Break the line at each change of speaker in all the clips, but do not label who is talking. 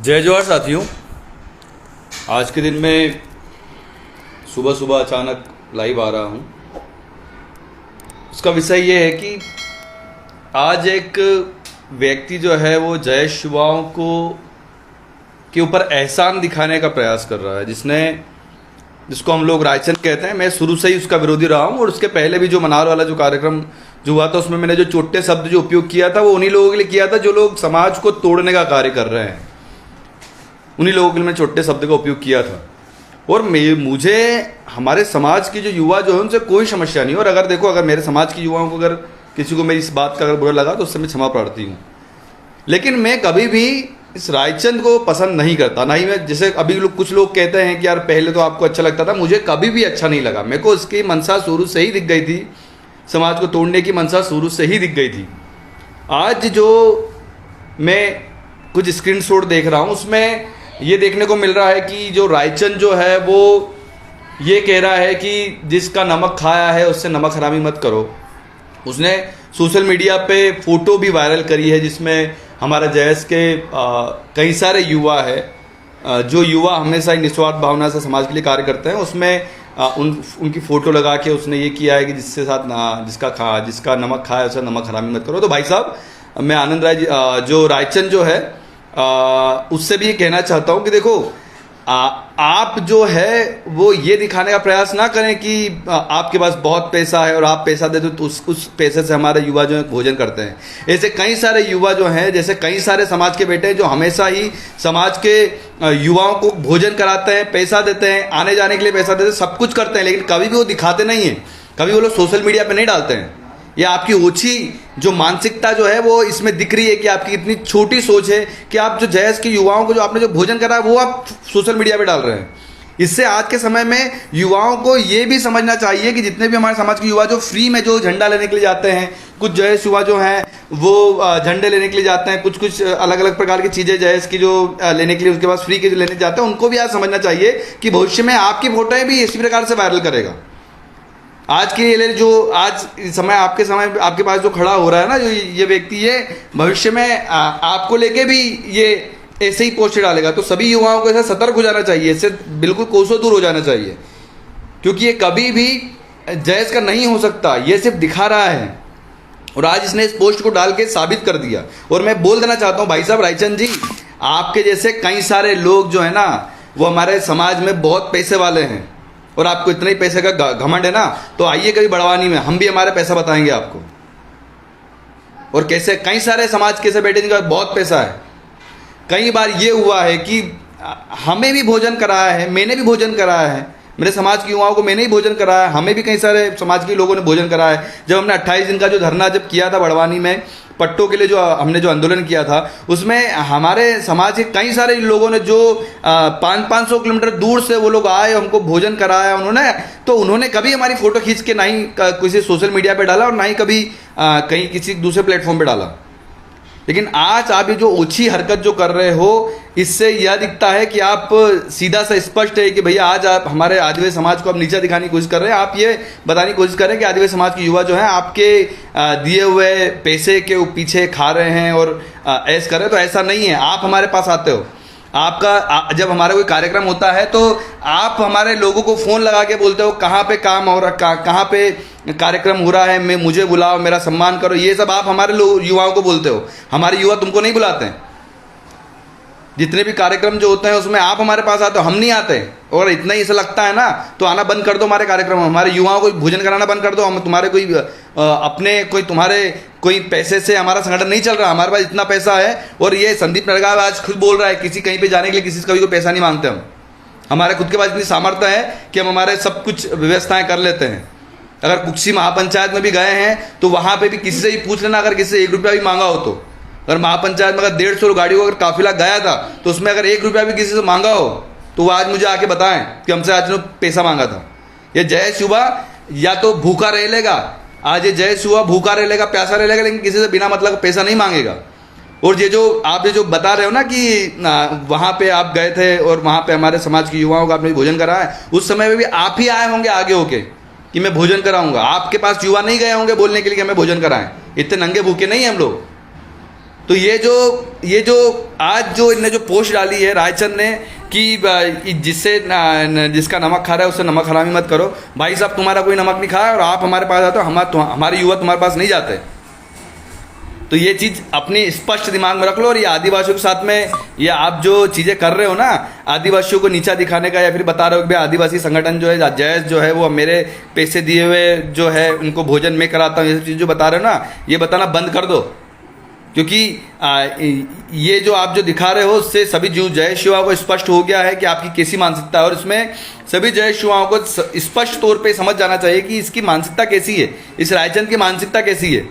जय जोहार साथियों। आज के दिन में सुबह सुबह अचानक लाइव आ रहा हूँ। उसका विषय ये है कि आज एक व्यक्ति जो है वो जय शिवाओं को के ऊपर एहसान दिखाने का प्रयास कर रहा है, जिसको हम लोग रायचंद कहते हैं। मैं शुरू से ही उसका विरोधी रहा हूँ और उसके पहले भी जो मनार वाला जो कार्यक्रम जो हुआ था उसमें मैंने जो चोटे शब्द जो उपयोग किया था वो उन्हीं लोगों के लिए किया था जो लोग समाज को तोड़ने का कार्य कर रहे हैं। उन्हीं लोगों के लिए मैंने छोटे शब्द का उपयोग किया था। और मुझे हमारे समाज के जो युवा जो है उनसे कोई समस्या नहीं। और अगर मेरे समाज के युवाओं को अगर किसी को मेरी इस बात का अगर बुरा लगा तो उससे मैं क्षमा प्रार्थी हूँ। लेकिन मैं कभी भी इस रायचंद को पसंद नहीं करता, ना ही मैं, जैसे अभी कुछ लोग कहते हैं कि यार पहले तो आपको अच्छा लगता था, मुझे कभी भी अच्छा नहीं लगा। मेरे को इसकी मंशा शुरू से ही दिख गई थी, समाज को तोड़ने की मंशा शुरू से ही दिख गई थी। आज जो मैं कुछ स्क्रीनशॉट देख रहा हूँ उसमें ये देखने को मिल रहा है कि जो रायचंद जो है वो ये कह रहा है कि जिसका नमक खाया है उससे नमक हरामी मत करो। उसने सोशल मीडिया पे फोटो भी वायरल करी है जिसमें हमारा जयस के कई सारे युवा है, जो युवा हमेशा ही निस्वार्थ भावना से समाज के लिए कार्य करते हैं। उसमें उनकी फ़ोटो लगा के उसने ये किया है कि जिसका नमक खाया उसे नमक हरामी मत करो। तो भाई साहब, मैं आनंद राय जो रायचंद जो है उससे भी ये कहना चाहता हूँ कि देखो, आप जो है वो ये दिखाने का प्रयास ना करें कि आपके पास बहुत पैसा है और आप पैसा दे दो तो उस पैसे से हमारे युवा जो है भोजन करते हैं। ऐसे कई सारे युवा जो हैं, जैसे कई सारे समाज के बेटे हैं जो हमेशा ही समाज के युवाओं को भोजन कराते हैं, पैसा देते हैं, आने जाने के लिए पैसा देते हैं, सब कुछ करते हैं, लेकिन कभी भी वो दिखाते नहीं हैं, कभी वो लोग सोशल मीडिया पर नहीं डालते हैं। या आपकी ओछी जो मानसिकता जो है वो इसमें दिख रही है कि आपकी इतनी छोटी सोच है कि आप जो जयस के युवाओं को जो आपने जो भोजन करा है वो आप सोशल मीडिया पे डाल रहे हैं। इससे आज के समय में युवाओं को ये भी समझना चाहिए कि जितने भी हमारे समाज के युवा जो फ्री में जो झंडा लेने के लिए जाते हैं, कुछ जयस युवा जो हैं वो झंडे लेने के लिए जाते हैं, कुछ अलग अलग प्रकार की चीज़ें जयस की जो लेने के लिए उसके पास फ्री के जो लेने जाते हैं, उनको भी आज समझना चाहिए कि भविष्य में आपकी फोटोएं भी इसी प्रकार से वायरल करेगा। आज के लिए जो आज समय आपके पास जो खड़ा हो रहा है ना, जो ये व्यक्ति, ये भविष्य में आपको लेके भी ये ऐसे ही पोस्ट डालेगा। तो सभी युवाओं को ऐसा सतर्क हो जाना चाहिए, इससे बिल्कुल कोसों दूर हो जाना चाहिए, क्योंकि ये कभी भी जायज़ का नहीं हो सकता। ये सिर्फ दिखा रहा है और आज इसने इस पोस्ट को डाल के साबित कर दिया। और मैं बोल देना चाहता हूँ भाई साहब रायचंद जी, आपके जैसे कई सारे लोग जो है ना वो हमारे समाज में बहुत पैसे वाले हैं और आपको इतने ही पैसे का घमंड है ना, तो आइए कभी बड़वानी में, हम भी हमारे पैसा बताएंगे आपको। और कैसे कई सारे समाज के ऐसे बैठे जिनका बहुत पैसा है। कई बार ये हुआ है कि हमें भी भोजन कराया है, मैंने भी भोजन कराया है, मेरे समाज के युवाओं को मैंने ही भोजन कराया है, हमें भी कई सारे समाज के लोगों ने भोजन कराया है। जब हमने 28 दिन का जो धरना जब किया था बड़वानी में पट्टों के लिए, जो हमने जो आंदोलन किया था, उसमें हमारे समाज के कई सारे लोगों ने जो 500-500 किलोमीटर दूर से वो लोग आए, हमको भोजन कराया उन्होंने कभी हमारी फ़ोटो खींच के ना ही किसी सोशल मीडिया पे डाला और ना ही कभी कहीं किसी दूसरे प्लेटफॉर्म पे डाला। लेकिन आज आप ये जो ओछी हरकत जो कर रहे हो, इससे यह दिखता है कि आप सीधा सा स्पष्ट है कि भैया आज आप हमारे आदिवासी समाज को आप नीचा दिखाने की कोशिश कर रहे हैं। आप ये बताने की कोशिश कर रहे हैं कि आदिवासी समाज के युवा जो हैं आपके दिए हुए पैसे के पीछे खा रहे हैं और ऐसा कर रहे हैं। तो ऐसा नहीं है। आप हमारे पास आते हो, जब हमारा कोई कार्यक्रम होता है तो आप हमारे लोगों को फ़ोन लगा के बोलते हो कहाँ पे काम हो रहा, कहाँ पे कार्यक्रम हो रहा है, मुझे बुलाओ, मेरा सम्मान करो। ये सब आप हमारे युवाओं को बोलते हो। हमारे युवा तुमको नहीं बुलाते हैं। जितने भी कार्यक्रम जो होते हैं उसमें आप हमारे पास आते हो, हम नहीं आते। और इतना ही ऐसा लगता है ना तो आना बंद कर दो हमारे कार्यक्रम में, हमारे युवाओं को भोजन कराना बंद कर दो। हम तुम्हारे कोई पैसे से हमारा संगठन नहीं चल रहा, हमारे पास इतना पैसा है। और ये संदीप नरगाव आज खुद बोल रहा है किसी कहीं पे जाने के लिए किसी से कभी कोई पैसा नहीं मांगते हम। हमारे खुद के पास इतनी सामर्थ्य है कि हम हमारे सब कुछ व्यवस्थाएं कर लेते हैं। अगर कुक्षी महापंचायत में भी गए हैं तो वहाँ पे भी किसी से ही पूछ लेना, अगर किसी से 1 रुपया भी मांगा हो तो। अगर महापंचायत में अगर 150 गाड़ियों का अगर काफिला गया था तो उसमें अगर 1 रुपया भी किसी से मांगा हो तो वो आज मुझे आके बताएं कि हमसे आज ने पैसा मांगा था। ये जयस युवा या तो भूखा रह लेगा, आज ये जयस युवा भूखा रह लेगा, प्यासा रह लेगा, लेकिन किसी से बिना मतलब पैसा नहीं मांगेगा। और ये जो आप जो बता रहे हो ना कि वहाँ पे आप गए थे और वहाँ पे हमारे समाज के युवाओं का आपने भोजन कराया है, उस समय में भी आप ही आए होंगे आगे होके कि मैं भोजन कराऊंगा। आपके पास युवा नहीं गए होंगे बोलने के लिए कि हमें भोजन कराएं। इतने नंगे भूखे नहीं हैं हम लोग। तो ये जो आज जो इनने जो पोस्ट डाली है रायचंद ने कि जिसका नमक खा रहा है उससे नमक हरामी मत करो। भाई साहब, तुम्हारा कोई नमक नहीं खाया और आप हमारे पास आते हो, हमारे युवा तुम्हारे पास नहीं जाते। तो ये चीज़ अपनी स्पष्ट दिमाग में रख लो। और ये आदिवासियों के साथ में ये आप जो चीज़ें कर रहे हो ना, आदिवासियों को नीचा दिखाने का, या फिर बता रहे हो कि भाई आदिवासी संगठन जो है जैस जो है वो मेरे पैसे दिए हुए जो है उनको भोजन में कराता हूँ, ये सब चीज़ जो बता रहे हो ना, ये बताना बंद कर दो। क्योंकि ये जो आप जो दिखा रहे हो उससे सभी जय शिवा को स्पष्ट हो गया है कि आपकी कैसी मानसिकता है। और इसमें सभी जय शिवाओं को स्पष्ट तौर पे समझ जाना चाहिए कि इसकी मानसिकता कैसी है, इस रायचंद की मानसिकता कैसी है।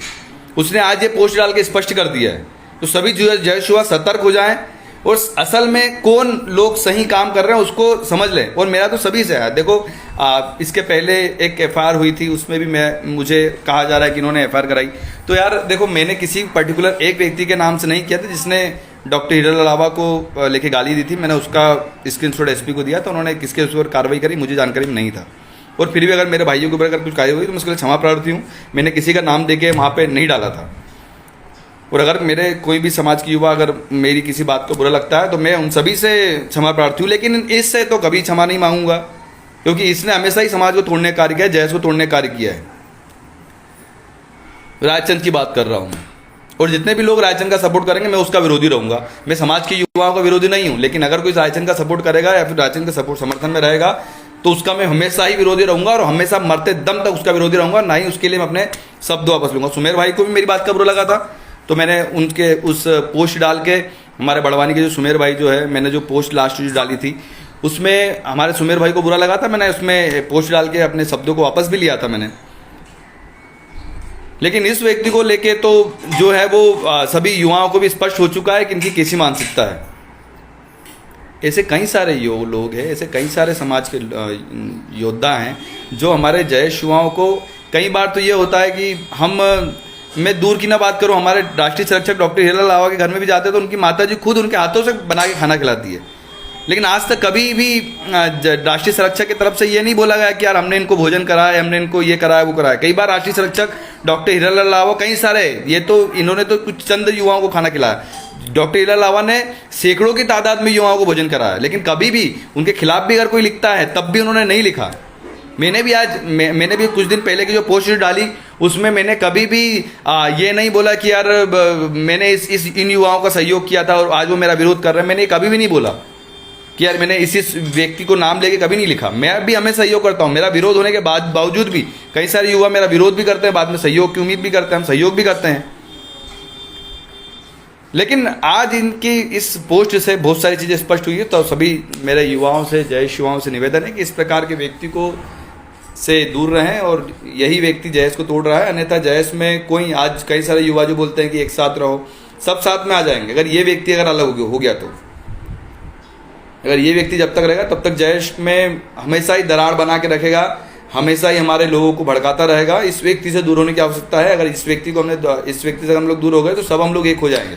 उसने आज ये पोस्ट डाल के स्पष्ट कर दिया है। तो सभी जय शिवा सतर्क हो जाएं और असल में कौन लोग सही काम कर रहे हैं उसको समझ लें। और मेरा तो सभी से है, देखो इसके पहले एक एफआईआर हुई थी, उसमें भी मुझे कहा जा रहा है कि इन्होंने एफआईआर कराई। तो यार देखो, मैंने किसी पर्टिकुलर एक व्यक्ति के नाम से नहीं किया था जिसने डॉक्टर हीरालाल लावा को लेके गाली दी थी। मैंने उसका स्क्रीनशॉट एसपी को दिया, तो उन्होंने किसके उस पर कार्रवाई करी मुझे जानकारी में नहीं था। और फिर भी अगर मेरे भाइयों के ऊपर अगर कुछ कार्रवाई हुई तो मैं उसके लिए क्षमा प्रार्थी हूँ। मैंने किसी का नाम दे के वहाँ पर नहीं डाला था। और अगर मेरे कोई भी समाज के युवा अगर मेरी किसी बात को बुरा लगता है तो मैं उन सभी से क्षमा प्रार्थी हूँ, लेकिन इससे तो कभी क्षमा नहीं मांगूंगा, क्योंकि इसने हमेशा ही समाज को तोड़ने का कार्य किया है, जैस को तोड़ने का कार्य किया है। रायचंद की बात कर रहा हूँ मैं, और जितने भी लोग रायचंद का सपोर्ट करेंगे मैं उसका विरोधी रहूंगा। मैं समाज के युवाओं का विरोधी नहीं हूँ, लेकिन अगर कोई रायचंद का सपोर्ट करेगा या फिर रायचंद का सपोर्ट समर्थन में रहेगा तो उसका मैं हमेशा ही विरोधी रहूंगा और हमेशा मरते दम तक उसका विरोधी रहूंगा, ना ही उसके लिए मैं अपने शब्द वापस लूंगा। सुमेर भाई को भी मेरी बात का बुरा लगा था, तो मैंने उनके उस पोस्ट डाल के, हमारे बड़वानी के जो सुमेर भाई जो है, मैंने जो पोस्ट लास्ट जो डाली थी उसमें हमारे सुमेर भाई को बुरा लगा था। मैंने उसमें पोस्ट डाल के अपने शब्दों को वापस भी लिया था मैंने। लेकिन इस व्यक्ति को लेके तो जो है वो सभी युवाओं को भी स्पष्ट हो चुका है कि इनकी कैसी मानसिकता है। ऐसे कई सारे लोग हैं, ऐसे कई सारे समाज के योद्धा हैं जो हमारे जय शिवाओं को, कई बार तो ये होता है कि मैं दूर की ना बात करूं, हमारे राष्ट्रीय संरक्षक डॉक्टर हीरालाल लावा के घर में भी जाते तो उनकी माता जी खुद उनके हाथों से बना के खाना खिलाती है। लेकिन आज तक कभी भी राष्ट्रीय संरक्षक की तरफ से ये नहीं बोला गया कि यार हमने इनको भोजन कराया, हमने इनको ये कराया वो कराया। कई बार राष्ट्रीय संरक्षक डॉक्टर हीरालाल लावा, कई सारे, ये तो इन्होंने तो कुछ चंद युवाओं को खाना खिलाया। डॉक्टर हीरालाल लावा ने सैकड़ों की तादाद में युवाओं को भोजन कराया, लेकिन कभी भी उनके खिलाफ भी अगर कोई लिखता है तब भी उन्होंने नहीं लिखा। मैंने भी कुछ दिन पहले की जो पोस्ट डाली उसमें मैंने कभी भी ये नहीं बोला कि यार मैंने इन युवाओं का सहयोग किया था और आज वो मेरा विरोध कर रहे हैं। मैंने कभी भी नहीं बोला कि यार मैंने इस व्यक्ति को नाम लेके कभी नहीं लिखा। मैं भी हमें सहयोग करता हूँ, मेरा विरोध होने के बावजूद भी कई सारे युवा मेरा विरोध भी करते हैं, बाद में सहयोग की उम्मीद भी करते हैं, हम सहयोग भी करते हैं। लेकिन आज इनकी इस पोस्ट से बहुत सारी चीज़ें स्पष्ट हुई है। तो सभी मेरे युवाओं से, जय शिवाओं से निवेदन है कि इस प्रकार के व्यक्ति को से दूर रहें। और यही व्यक्ति जयस को तोड़ रहा है, अन्यथा जयस में कोई, आज कई सारे युवा जो बोलते हैं कि एक साथ रहो, सब साथ में आ जाएंगे। अगर ये व्यक्ति अगर अलग हो गया तो, अगर ये व्यक्ति जब तक रहेगा तब तक जयस में हमेशा ही दरार बना के रखेगा, हमेशा ही हमारे लोगों को भड़काता रहेगा। इस व्यक्ति से दूर होने की आवश्यकता है। अगर इस व्यक्ति से हम लोग दूर हो गए तो सब हम लोग एक हो जाएंगे।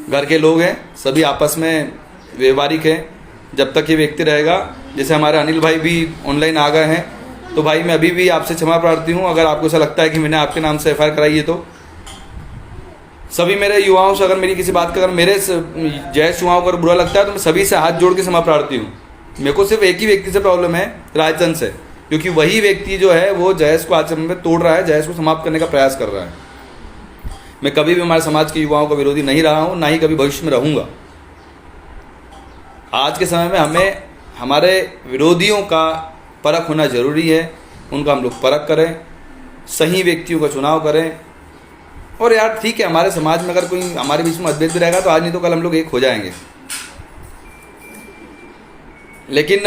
घर के लोग हैं, सभी आपस में व्यवहारिक हैं। जब तक ये व्यक्ति रहेगा, जैसे हमारे अनिल भाई भी ऑनलाइन आ गए हैं, तो भाई मैं अभी भी आपसे क्षमा प्रार्थी हूँ अगर आपको ऐसा लगता है कि मैंने आपके नाम से एफआईआर कराई है। तो सभी मेरे युवाओं से, अगर मेरी किसी बात का, अगर मेरे जय युवाओं को बुरा लगता है तो मैं सभी से हाथ जोड़ के क्षमा प्रार्थी हूँ। मेरे को सिर्फ एक ही व्यक्ति से प्रॉब्लम है, रायचंद से, क्योंकि वही व्यक्ति जो है वो जयस को आज समय में तोड़ रहा है, जयस को समाप्त करने का प्रयास कर रहा है। मैं कभी भी हमारे समाज के युवाओं का विरोधी नहीं रहा हूँ, ना ही कभी भविष्य में रहूँगा। आज के समय में हमें हमारे विरोधियों का परख होना जरूरी है, उनका हम लोग परख करें, सही व्यक्तियों का चुनाव करें। और यार ठीक है, हमारे समाज में अगर कोई हमारे बीच में मतभेद भी रहेगा तो आज नहीं तो कल हम लोग एक हो जाएंगे। लेकिन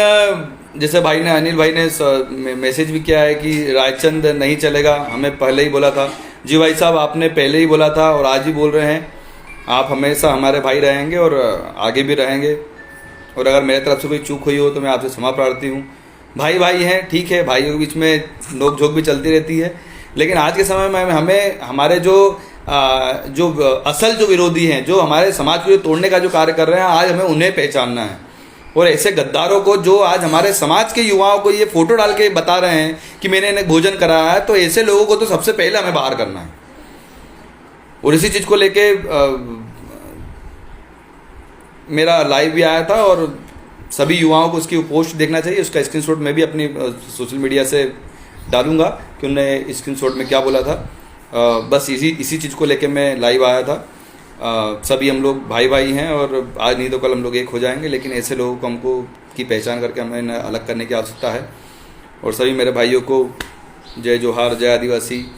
जैसे भाई ने, अनिल भाई ने मैसेज भी किया है कि रायचंद नहीं चलेगा, हमें पहले ही बोला था। जी भाई साहब, आपने पहले ही बोला था और आज ही बोल रहे हैं। आप हमेशा हमारे भाई रहेंगे और आगे भी रहेंगे। और अगर मेरे तरफ से कोई चूक हुई हो तो मैं आपसे क्षमा प्रार्थी हूँ। भाई भाई हैं, ठीक है, भाइयों के बीच में नोक झोंक भी चलती रहती है। लेकिन आज के समय में हमें हमारे जो असल जो विरोधी हैं, जो हमारे समाज को तोड़ने का जो कार्य कर रहे हैं, आज हमें उन्हें पहचानना है। और ऐसे गद्दारों को, जो आज हमारे समाज के युवाओं को ये फोटो डाल के बता रहे हैं कि मैंने इन्हें भोजन कराया है, तो ऐसे लोगों को तो सबसे पहले हमें बाहर करना है। और इसी चीज़ को लेके मेरा लाइव भी आया था, और सभी युवाओं को उसकी पोस्ट देखना चाहिए। उसका स्क्रीनशॉट मैं भी अपनी सोशल मीडिया से डालूंगा कि उन्होंने स्क्रीनशॉट में क्या बोला था। बस इसी चीज़ को लेके मैं लाइव आया था। सभी हम लोग भाई भाई हैं, और आज नहीं तो कल हम लोग एक हो जाएंगे, लेकिन ऐसे लोगों को हमको की पहचान करके हमें अलग करने की आवश्यकता है। और सभी मेरे भाइयों को जय जोहार, जय आदिवासी।